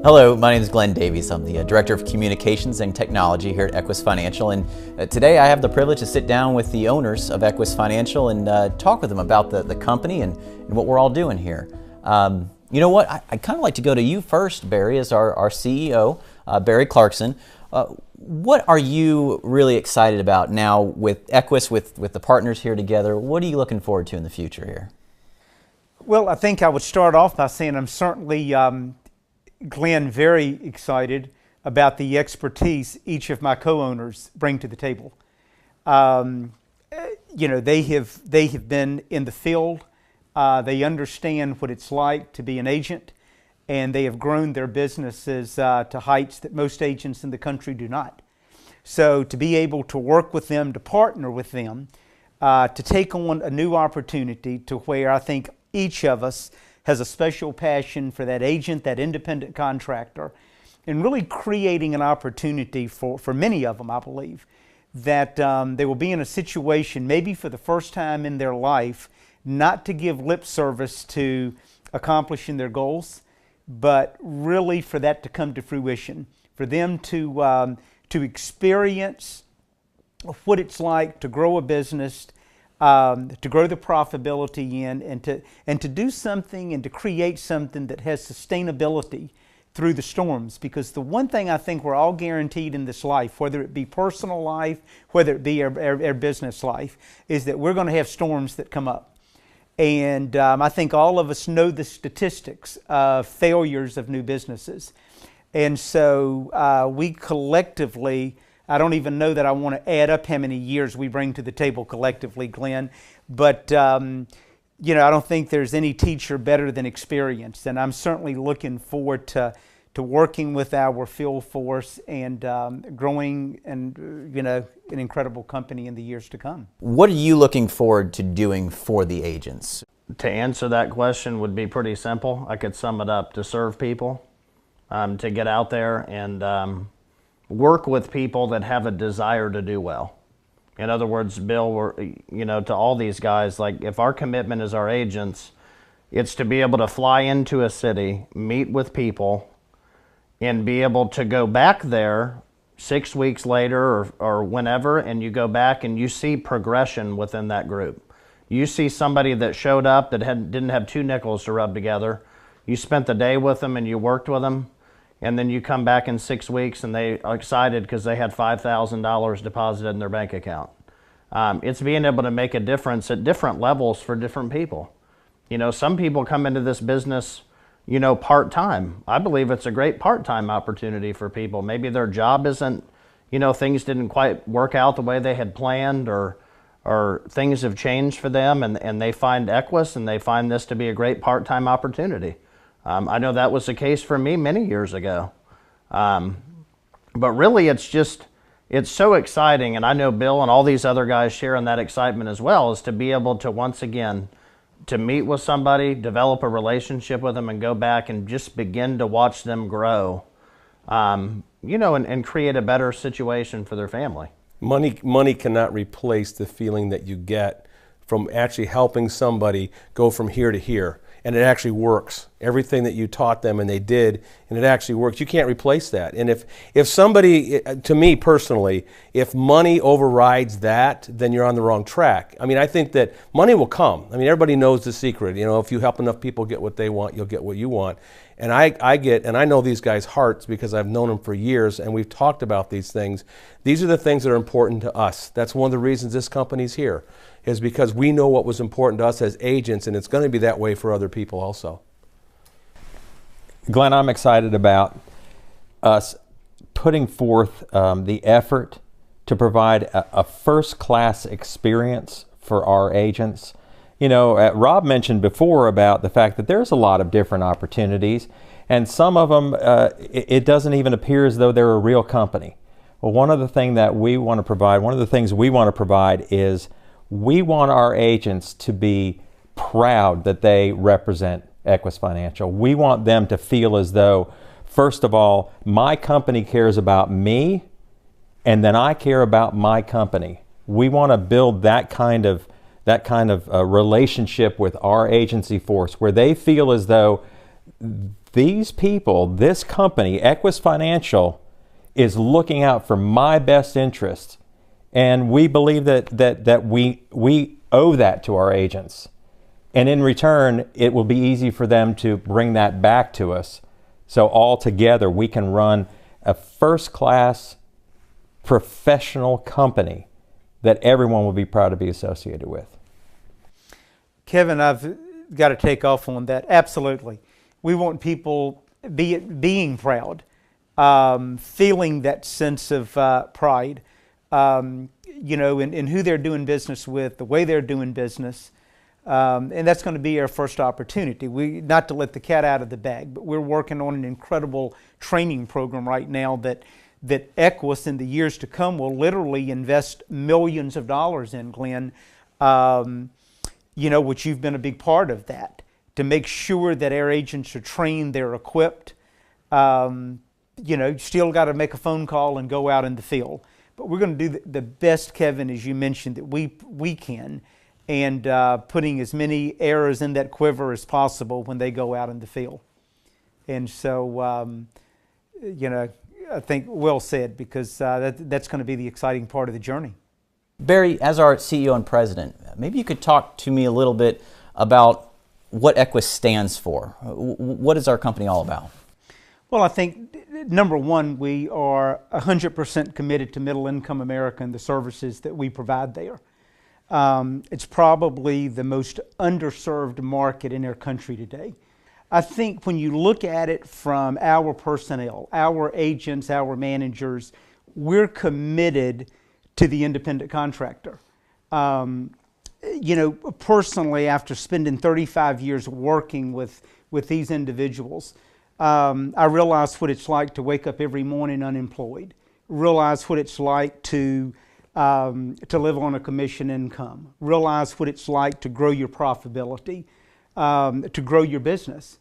Hello, my name is Glenn Davies. I'm the Director of Communications and Technology here at Equis Financial, and today I have the privilege to sit down with the owners of Equis Financial and talk with them about the company and what we're all doing here. You know what, I'd kind of like to go to you first, Barry, as our CEO, Barry Clarkson. What are you really excited about now with Equis, with the partners here together? What are you looking forward to in the future here? Well, I think I would start off by saying I'm certainly, Glenn, very excited about the expertise each of my co-owners bring to the table. You know, they have been in the field. They understand what it's like to be an agent, and they have grown their businesses to heights that most agents in the country do not. So to be able to work with them, to partner with them, to take on a new opportunity to where I think each of us has a special passion for that agent, that independent contractor, and really creating an opportunity for many of them, I believe, that they will be in a situation, maybe for the first time in their life, not to give lip service to accomplishing their goals, but really for that to come to fruition, for them to experience what it's like to grow a business, to grow the profitability in, and to do something and to create something that has sustainability through the storms. Because the one thing I think we're all guaranteed in this life, whether it be personal life, whether it be our business life, is that we're going to have storms that come up. And I think all of us know the statistics of failures of new businesses. And so we collectively, I don't even know that I want to add up how many years we bring to the table collectively, Glenn, but you know, I don't think there's any teacher better than experience, and I'm certainly looking forward to working with our field force and growing and you know, an incredible company in the years to come. What are you looking forward to doing for the agents? To answer that question would be pretty simple. I could sum it up: to serve people, to get out there and work with people that have a desire to do well. In other words, Bill, you know, to all these guys, like, if our commitment as our agents, it's to be able to fly into a city, meet with people, and be able to go back there 6 weeks later or whenever, and you go back and you see progression within that group. You see somebody that showed up that didn't have two nickels to rub together. You spent the day with them and you worked with them. And then you come back in 6 weeks and they are excited because they had $5,000 deposited in their bank account. It's being able to make a difference at different levels for different people. You know, some people come into this business, you know, part-time. I believe it's a great part-time opportunity for people. Maybe their job isn't, you know, things didn't quite work out the way they had planned, or things have changed for them, and they find Equis and they find this to be a great part-time opportunity. I know that was the case for me many years ago. But really, it's so exciting, and I know Bill and all these other guys sharing that excitement as well, is to be able to, once again, to meet with somebody, develop a relationship with them, and go back and just begin to watch them grow, you know, and create a better situation for their family. Money cannot replace the feeling that you get from actually helping somebody go from here to here. And it actually works. Everything that you taught them and they did, and it actually works. You can't replace that. And if somebody, to me personally, if money overrides that, then you're on the wrong track. I mean, I think that money will come. I mean, everybody knows the secret. You know, if you help enough people get what they want, you'll get what you want. And I know these guys' hearts because I've known them for years, and we've talked about these things. These are the things that are important to us. That's one of the reasons this company's here, is because we know what was important to us as agents, and it's going to be that way for other people also. Glenn, I'm excited about us putting forth the effort to provide a first-class experience for our agents. You know, Rob mentioned before about the fact that there's a lot of different opportunities, and some of them, it doesn't even appear as though they're a real company. Well, one of the things we want to provide is we want our agents to be proud that they represent Equis Financial. We want them to feel as though, first of all, my company cares about me, and then I care about my company. We want to build that kind of relationship with our agency force, where they feel as though these people, this company, Equis Financial, is looking out for my best interests. And we believe that we owe that to our agents. And in return, it will be easy for them to bring that back to us. So all together, we can run a first-class professional company that everyone will be proud to be associated with. Kevin, I've got to take off on that. Absolutely. We want people being proud, feeling that sense of pride, you know, in who they're doing business with, the way they're doing business. And that's going to be our first opportunity. Not to let the cat out of the bag, but we're working on an incredible training program right now that Equis in the years to come will literally invest millions of dollars in, Glenn, you know, which you've been a big part of that, to make sure that our agents are trained, they're equipped. You know, still got to make a phone call and go out in the field. But we're going to do the best, Kevin, as you mentioned, that we can, and putting as many arrows in that quiver as possible when they go out in the field. And so, you know, I think well said, because that's going to be the exciting part of the journey. Barry, as our CEO and president, maybe you could talk to me a little bit about what Equis stands for. What is our company all about? Well, I think, number one, we are 100% committed to middle-income America and the services that we provide there. It's probably the most underserved market in our country today. I think when you look at it from our personnel, our agents, our managers, we're committed to the independent contractor. You know, personally, after spending 35 years working with these individuals, I realize what it's like to wake up every morning unemployed, realize what it's like to live on a commission income, realize what it's like to grow your profitability, to grow your business.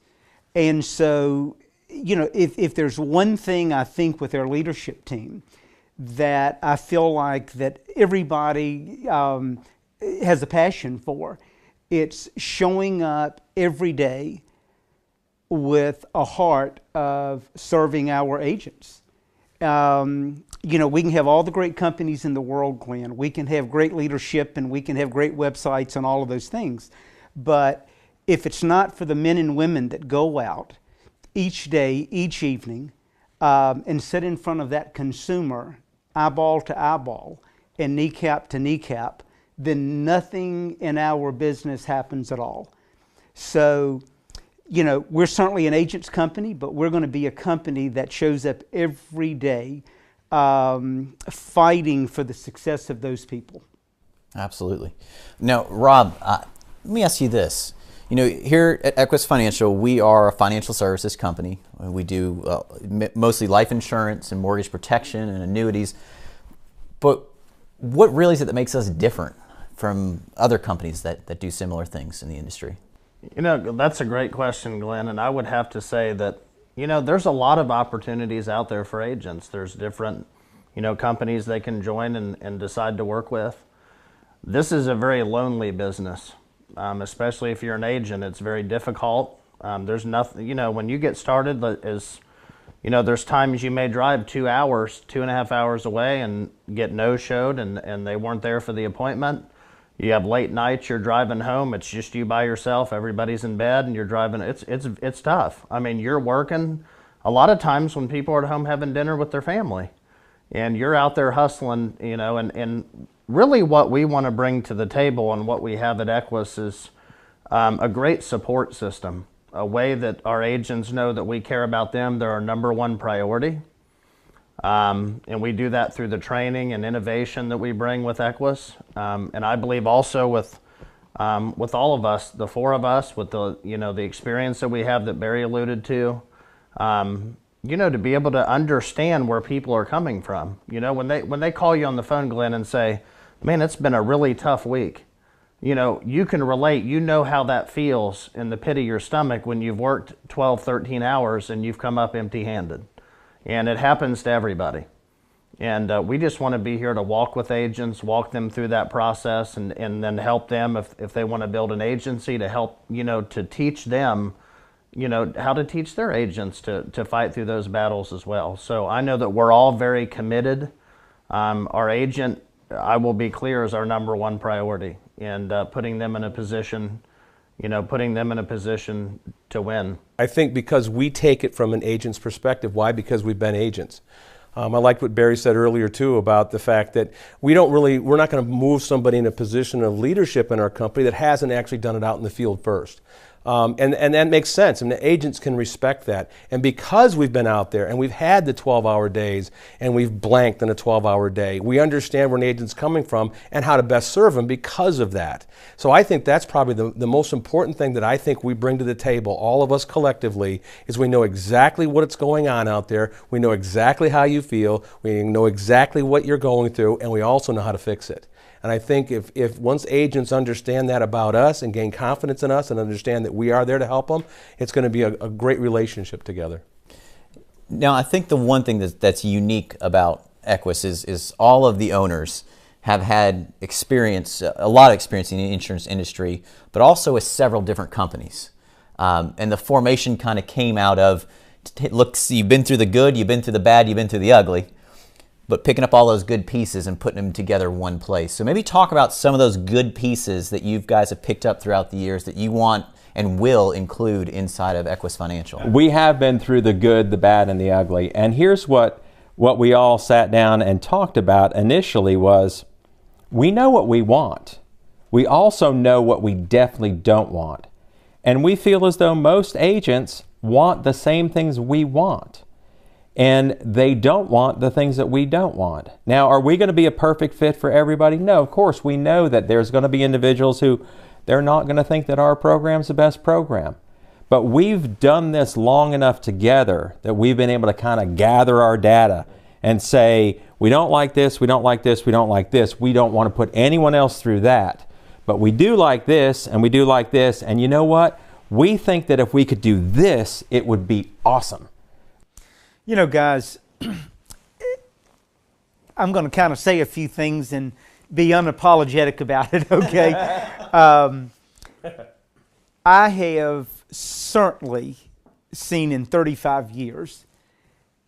And so, you know, if there's one thing I think with our leadership team that I feel like that everybody has a passion for, it's showing up every day with a heart of serving our agents. You know, we can have all the great companies in the world, Glenn. We can have great leadership and we can have great websites and all of those things. But if it's not for the men and women that go out each day, each evening, and sit in front of that consumer, eyeball to eyeball, and kneecap to kneecap, then nothing in our business happens at all. So, you know, we're certainly an agent's company, but we're going to be a company that shows up every day fighting for the success of those people. Absolutely. Now, Rob, let me ask you this. You know, here at Equis Financial, we are a financial services company. We do mostly life insurance and mortgage protection and annuities. But what really is it that makes us different from other companies that do similar things in the industry? You know, that's a great question, Glenn. And I would have to say that, you know, there's a lot of opportunities out there for agents. There's different, you know, companies they can join and decide to work with. This is a very lonely business. Especially if you're an agent, it's very difficult. There's nothing, you know, when you get started, you know, there's times you may drive 2 hours, 2.5 hours away and get no-showed and they weren't there for the appointment. You have late nights, you're driving home, it's just you by yourself, everybody's in bed and you're driving, it's tough. I mean, you're working a lot of times when people are at home having dinner with their family and you're out there hustling, you know, and really what we want to bring to the table and what we have at Equis is a great support system, a way that our agents know that we care about them. They're our number one priority. And we do that through the training and innovation that we bring with Equis. And I believe also with all of us, the four of us, with the, you know, the experience that we have that Barry alluded to, you know, to be able to understand where people are coming from. You know, when they call you on the phone, Glenn, and say, man, it's been a really tough week. You know, you can relate. You know how that feels in the pit of your stomach when you've worked 12, 13 hours and you've come up empty-handed. And it happens to everybody. And we just want to be here to walk with agents, walk them through that process, and then help them if they want to build an agency, to help, you know, to teach them, how to teach their agents to fight through those battles as well. So I know that we're all very committed. Our agent, I will be clear, is our number one priority, and putting them in a position to win. I think because we take it from an agent's perspective. Why? Because we've been agents. I liked what Barry said earlier too about the fact that we're not going to move somebody in a position of leadership in our company that hasn't actually done it out in the field first. And that makes sense, and the agents can respect that. And because we've been out there and we've had the 12-hour days and we've blanked in a 12-hour day, we understand where an agent's coming from and how to best serve them because of that. So I think that's probably the most important thing that I think we bring to the table, all of us collectively, is we know exactly what's going on out there, we know exactly how you feel, we know exactly what you're going through, and we also know how to fix it. And I think if once agents understand that about us and gain confidence in us and understand that we are there to help them, it's going to be a great relationship together. Now, I think the one thing that's unique about Equis is all of the owners have had experience, a lot of experience in the insurance industry, but also with several different companies. And the formation kind of came out of, look, you've been through the good, you've been through the bad, you've been through the ugly, but picking up all those good pieces and putting them together one place. So maybe talk about some of those good pieces that you guys have picked up throughout the years that you want and will include inside of Equis Financial. We have been through the good, the bad, and the ugly. And here's what we all sat down and talked about initially was, we know what we want. We also know what we definitely don't want. And we feel as though most agents want the same things we want. And they don't want the things that we don't want. Now, are we going to be a perfect fit for everybody? No, of course. We know that there's going to be individuals who they're not going to think that our program's the best program. But we've done this long enough together that we've been able to kind of gather our data and say, we don't like this, we don't like this, we don't like this. We don't want to put anyone else through that. But we do like this, and we do like this. And you know what? We think that if we could do this, it would be awesome. You know, guys, I'm going to kind of say a few things and be unapologetic about it, okay? I have certainly seen in 35 years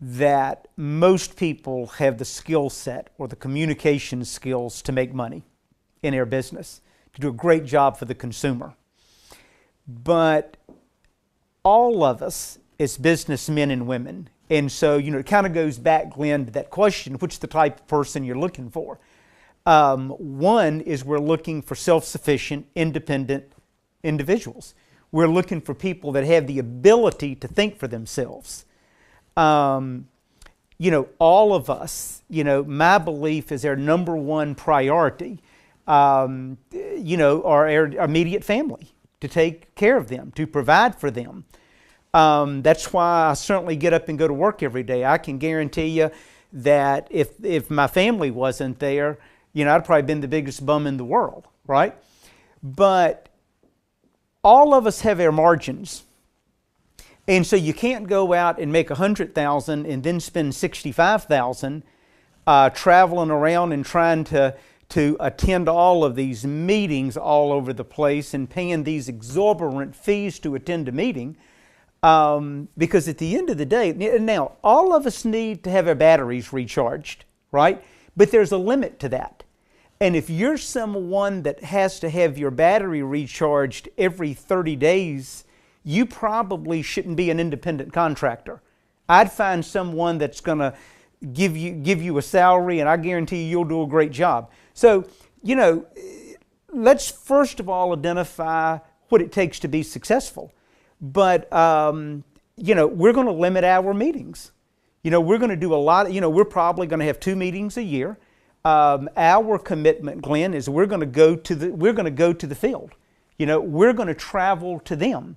that most people have the skill set or the communication skills to make money in their business, to do a great job for the consumer. But all of us as businessmen and women, and so, it kind of goes back, Glenn, to that question, which is the type of person you're looking for. One is we're looking for self-sufficient, independent individuals. We're looking for people that have the ability to think for themselves. All of us, my belief is our number one priority, our immediate family, to take care of them, to provide for them. That's why I certainly get up and go to work every day. I can guarantee you that if my family wasn't there, I'd probably been the biggest bum in the world, right? But all of us have our margins. And so you can't go out and make $100,000 and then spend $65,000 traveling around and trying to attend all of these meetings all over the place and paying these exorbitant fees to attend a meeting. Because at the end of the day, now all of us need to have our batteries recharged, right? But there's a limit to that. And if you're someone that has to have your battery recharged every 30 days, you probably shouldn't be an independent contractor. I'd find someone that's going to give you a salary, and I guarantee you'll do a great job. So, let's first of all identify what it takes to be successful. But, we're going to limit our meetings. We're going to do a lot. We're probably going to have 2 meetings a year. Our commitment, Glenn, is we're going to go to the field. We're going to travel to them.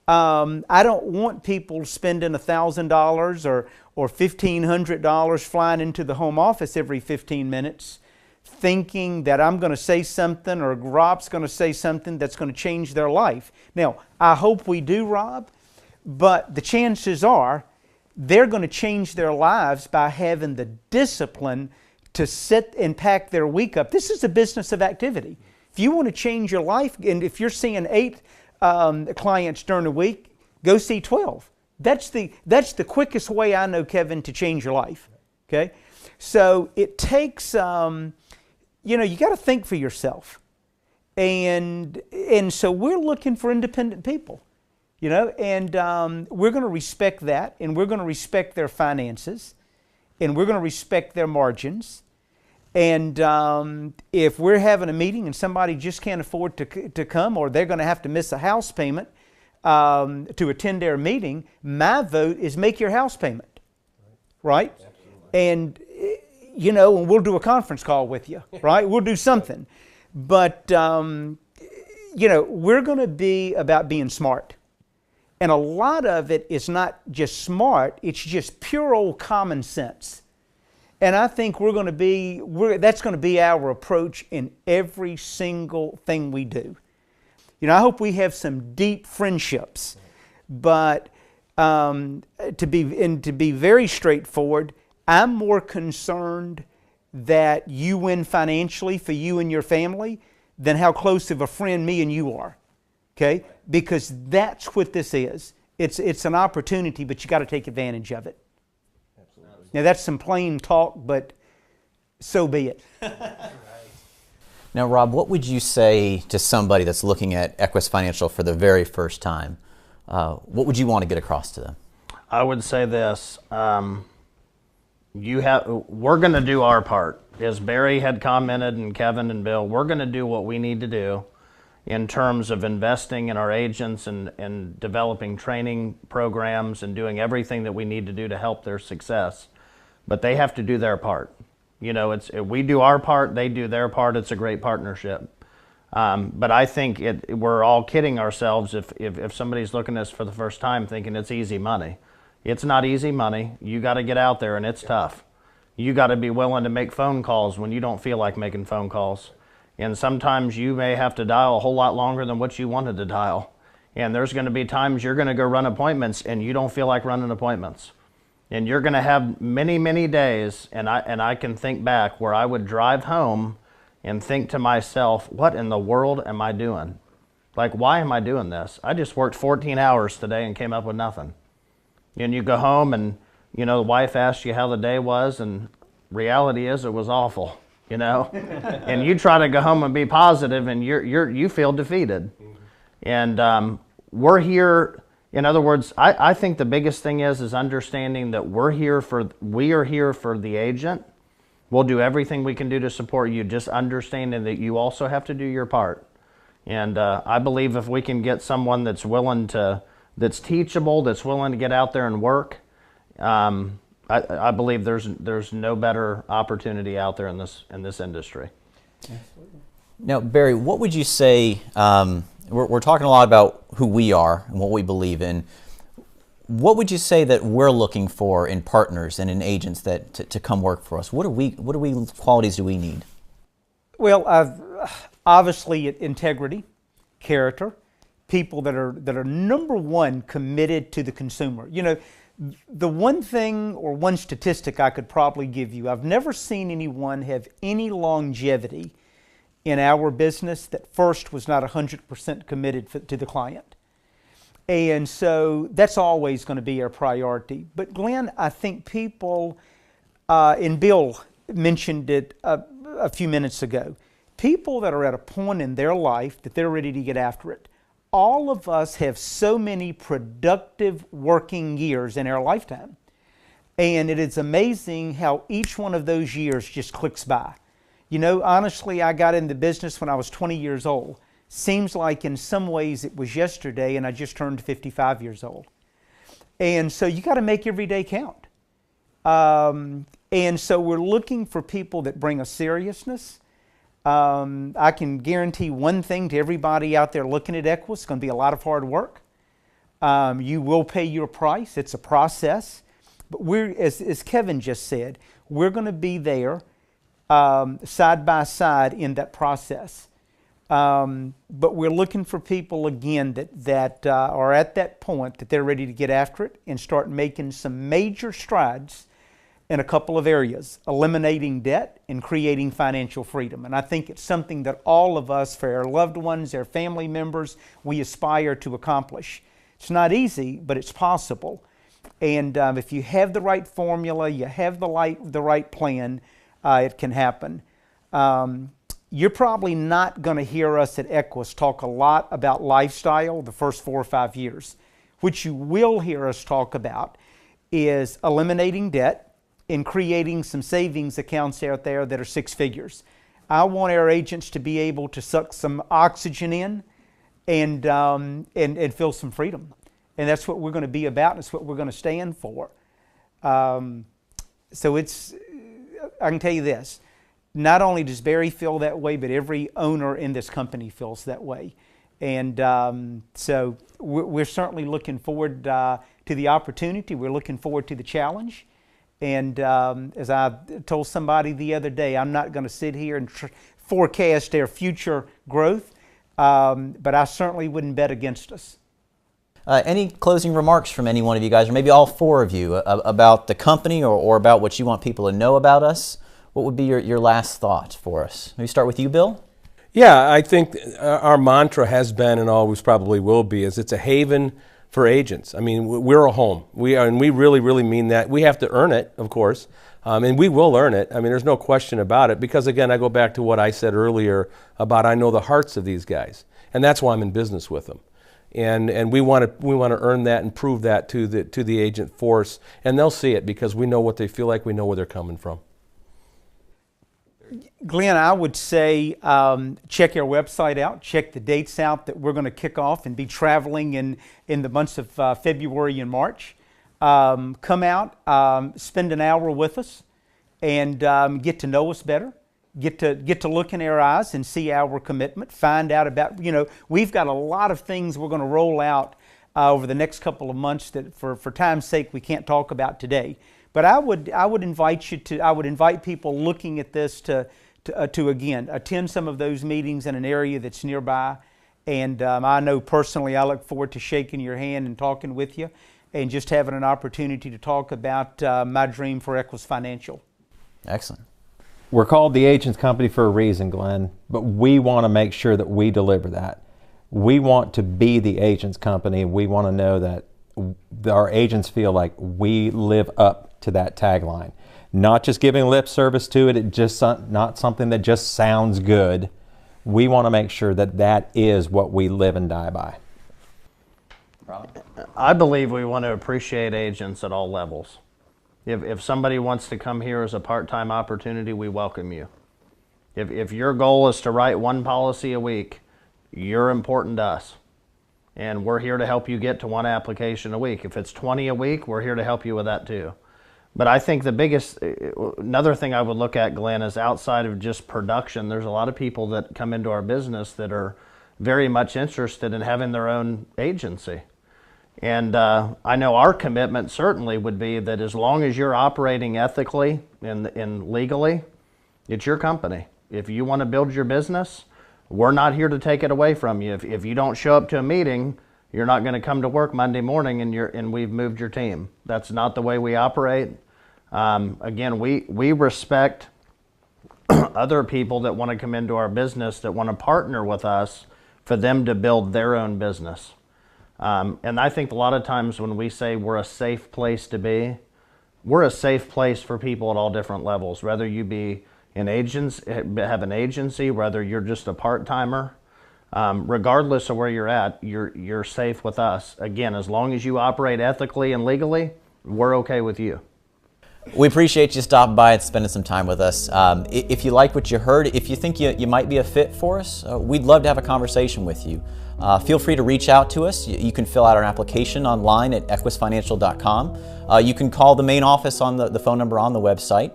I don't want people spending $1,000 or $1,500 flying into the home office every 15 minutes thinking that I'm going to say something or Rob's going to say something that's going to change their life. Now, I hope we do, Rob, but the chances are they're going to change their lives by having the discipline to sit and pack their week up. This is a business of activity. If you want to change your life, and if you're seeing 8 clients during the week, Go see 12. That's the quickest way I know, Kevin, to change your life. Okay? So it takes, you got to think for yourself. And so we're looking for independent people, and we're going to respect that, and we're going to respect their finances, and we're going to respect their margins. And if we're having a meeting and somebody just can't afford to come, or they're going to have to miss a house payment to attend their meeting, my vote is make your house payment, right? And, and we'll do a conference call with you, right? We'll do something. But, we're going to be about being smart. And a lot of it is not just smart, it's just pure old common sense. And I think that's going to be our approach in every single thing we do. I hope we have some deep friendships, but to be very straightforward, I'm more concerned that you win financially for you and your family than how close of a friend me and you are. Okay? Because that's what this is. It's an opportunity, but you got to take advantage of it. Now that's some plain talk, but so be it. Now, Rob, what would you say to somebody that's looking at Equis Financial for the very first time? What would you want to get across to them? I would say this. We're going to do our part. As Barry had commented, and Kevin and Bill, we're going to do what we need to do in terms of investing in our agents and developing training programs and doing everything that we need to do to help their success. But they have to do their part. If we do our part, they do their part. It's a great partnership. But I think we're all kidding ourselves if somebody's looking at us for the first time thinking it's easy money. It's not easy money. You got to get out there, and it's tough. You got to be willing to make phone calls when you don't feel like making phone calls. And sometimes you may have to dial a whole lot longer than what you wanted to dial. And there's going to be times you're going to go run appointments and you don't feel like running appointments. And you're going to have many, many days, and I can think back where I would drive home and think to myself, what in the world am I doing? Like, why am I doing this? I just worked 14 hours today and came up with nothing. And you go home and, the wife asks you how the day was, and reality is it was awful, And you try to go home and be positive, and you feel defeated. And we're here. In other words, I think the biggest thing is understanding that we are here for the agent. We'll do everything we can do to support you, just understanding that you also have to do your part. And I believe if we can get someone that's teachable, that's willing to get out there and work, I believe there's no better opportunity out there in this industry. Now, Barry, what would you say? We're talking a lot about who we are and what we believe in. What would you say that we're looking for in partners and in agents to come work for us? What qualities do we need? Well, obviously integrity, character, people that are number one committed to the consumer. The one thing or one statistic I could probably give you, I've never seen anyone have any longevity in our business that first was not 100% committed to the client. And so that's always going to be our priority. But Glenn, I think people, and Bill mentioned it a few minutes ago, people that are at a point in their life that they're ready to get after it. All of us have so many productive working years in our lifetime. And it is amazing how each one of those years just clicks by. Honestly, I got into business when I was 20 years old. Seems like in some ways it was yesterday, and I just turned 55 years old. And so you got to make every day count. And so we're looking for people that bring a seriousness. I can guarantee one thing to everybody out there looking at Equis: it's going to be a lot of hard work. You will pay your price. It's a process. But as Kevin just said, we're going to be there side by side in that process. But we're looking for people, again, that are at that point that they're ready to get after it and start making some major strides in a couple of areas: eliminating debt and creating financial freedom. And I think it's something that all of us, for our loved ones, our family members, we aspire to accomplish. It's not easy, but it's possible. And if you have the right formula, you have the right plan, it can happen. You're probably not going to hear us at Equis talk a lot about lifestyle the first 4 or 5 years. What you will hear us talk about is eliminating debt and creating some savings accounts out there that are 6 figures. I want our agents to be able to suck some oxygen in and feel some freedom. And that's what we're going to be about, and it's what we're going to stand for. So I can tell you this, not only does Barry feel that way, but every owner in this company feels that way. And so we're certainly looking forward to the opportunity. We're looking forward to the challenge. And as I told somebody the other day, I'm not going to sit here and forecast their future growth, but I certainly wouldn't bet against us. Any closing remarks from any one of you guys, or maybe all 4 of you, about the company or about what you want people to know about us? What would be your last thought for us? Maybe start with you, Bill? Yeah, I think our mantra has been, and always probably will be, is it's a haven for agents. I mean, we're a home. And we really, really mean that. We have to earn it, of course, and we will earn it. I mean, there's no question about it, because again, I go back to what I said earlier about I know the hearts of these guys, and that's why I'm in business with them. And we want to earn that and prove that to the agent force, and they'll see it because we know what they feel like, we know where they're coming from. Glenn, I would say check our website out, check the dates out that we're going to kick off and be traveling in the months of February and March. Come out, spend an hour with us, and get to know us better. Get to look in our eyes and see our commitment. Find out about, we've got a lot of things we're going to roll out over the next couple of months that, for time's sake, we can't talk about today. But I would invite people looking at this to again attend some of those meetings in an area that's nearby. And I know personally, I look forward to shaking your hand and talking with you, and just having an opportunity to talk about my dream for Equis Financial. Excellent. We're called the Agents Company for a reason, Glenn, but we want to make sure that we deliver that. We want to be the Agents Company. We want to know that our agents feel like we live up to that tagline. Not just giving lip service to it, just not something that just sounds good. We want to make sure that that is what we live and die by. I believe we want to appreciate agents at all levels. If somebody wants to come here as a part-time opportunity, we welcome you. If your goal is to write 1 policy a week, you're important to us. And we're here to help you get to 1 application a week. If it's 20 a week, we're here to help you with that too. But I think another thing I would look at, Glenn, is outside of just production, there's a lot of people that come into our business that are very much interested in having their own agency. And I know our commitment certainly would be that as long as you're operating ethically and legally, it's your company. If you want to build your business, we're not here to take it away from you. If you don't show up to a meeting, you're not going to come to work Monday morning and we've moved your team. That's not the way we operate. Again, we respect other people that want to come into our business, that want to partner with us for them to build their own business. And I think a lot of times when we say we're a safe place to be, we're a safe place for people at all different levels, whether you be have an agency, whether you're just a part-timer, regardless of where you're at, you're safe with us. Again, as long as you operate ethically and legally, we're okay with you. We appreciate you stopping by and spending some time with us. If you like what you heard, if you think you might be a fit for us, we'd love to have a conversation with you. Feel free to reach out to us. You can fill out our application online at equisfinancial.com. You can call the main office on the phone number on the website.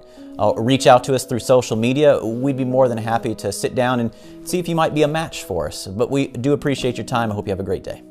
Reach out to us through social media. We'd be more than happy to sit down and see if you might be a match for us. But we do appreciate your time. I hope you have a great day.